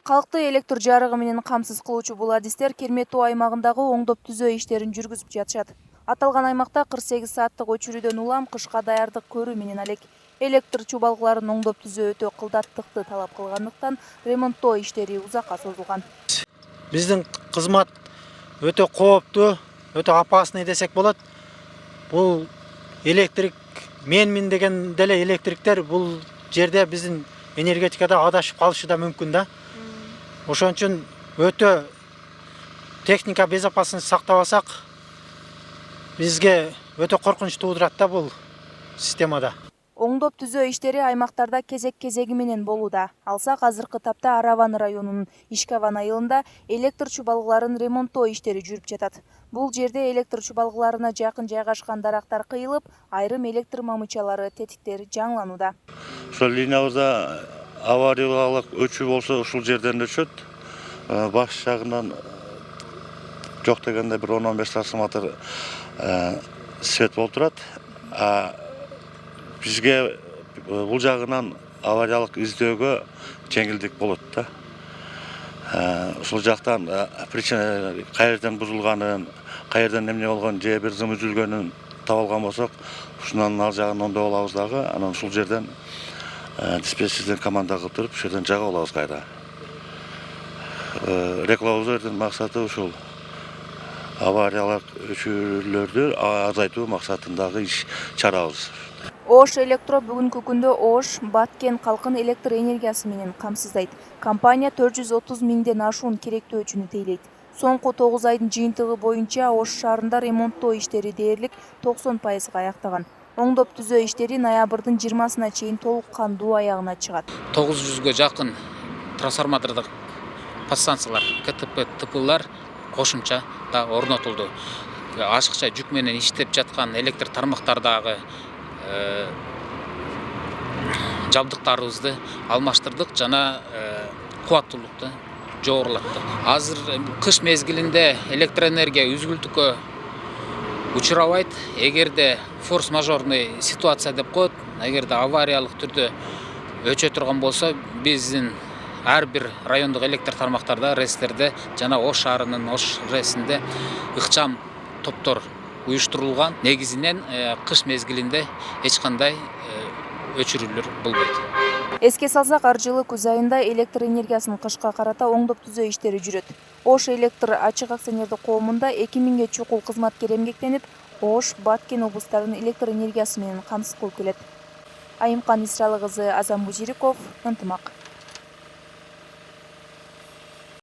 Калкты электр жарыгы менен камсыз кылуучу бул адистер Кермету аймагындагы оңдоп түзөө иштерин жүргүзүп жатышат. Аталган аймакта 48 сааттык өчүрүүдөн улам кышка даярдык көрүү менен алек электр чубалгыларын оңдоп түзөө өтө кылдаттыкты талап кылгандыктан ремонттоо иштери узакка созулган. Биздин кызмат өтө кооптуу, өтө опасный десек болот. Бул электрик менмин деген деле электриктер бул жерде биздин энергетикада адашып калышы да мүмкүн да. Ошон үчүн өтө техника безопасность сактабасак бизге өтө коркунуч туудурат да бул системада. Оңдоп түзөө иштери аймактарда кезеги менен болууда. Алсак азыркы тапта Араван районунун Ишкаван айылында электр чубалгыларын ремонттоо иштери жүрүп жатат. Бул жерде электр чубалгыларына жакын жайгашкан дарактар кыйылып, айрым электр мамычалары, тетиктер жаңыланууда. Ошол линиябызда авариялык өчүү болсо ушул жерден өчөт. Баш жагынан жок дегенде бир 10-15 трансформатор свет болуп турат. Бизге бул жагынан авариялык издөөгө жеңилдик болот да. Ушул жактан причина каерден бузулганын, каерден эмне болгон же бир зым үзүлгөнүн таап алган болсок, ушунан ал жагын оңдоп алабыз дагы. Анан ушул жерден диспетчерден команда кылып туруп, ушул жерден жагып алабыз кайра. Рекламабыздын максаты ушул авариялык өчүрүүлөрдү азайтуу максатындагы иш чарабыз. Ош Электро бүгүнкү күндө Ош, Баткен калкын электр энергиясы менен камсыздайт. Компания 430 миңден ашуун керектүү өчүнү тейлейт. Соңку 9 айдын жыйынтыгы боюнча Ош шаарында ремонттоо иштери дээрлик 90% аяктаган. Оңдоп түзөө иштери ноябрдын 20-сына чейин толук кандуу аягына чыгат. 900га жакын трансформатордук подстанциялар, КТП, ТПлар кошумча да орнотулду. Ашыкча жүк менен иштеп жаткан электр тармактардагы жабдыктарыбызды алмаштырдык жана кубаттуулукту жогорулаттык. Азыр кыш мезгилинде электроэнергия үзгүлтүккө учурабайт. Эгерде форс-мажорный ситуация деп коет, эгерде авариялык түрдө өчө турган болсо, биздин ар бир райондук электр тармактарда, РЭСтерде жана Ош шаарынын Ош РЭСинде ыкчам топтор уюштурулган. Негизинен кыш мезгилинде эч кандай өчүрүүлөр болбойт. Эске салсак, ар жылы күз айында электр энергиясын кышка карата оңдоп түзөө иштери жүрөт. Ош Электр ачык акционердик коомунда 2000ге чукул кызматкер эмгектенип, Ош, Баткен облустарынын электр энергиясы менен камсыз кылып келет. Айымкан Исралы кызы, Азам Бузириков, Ынтымак.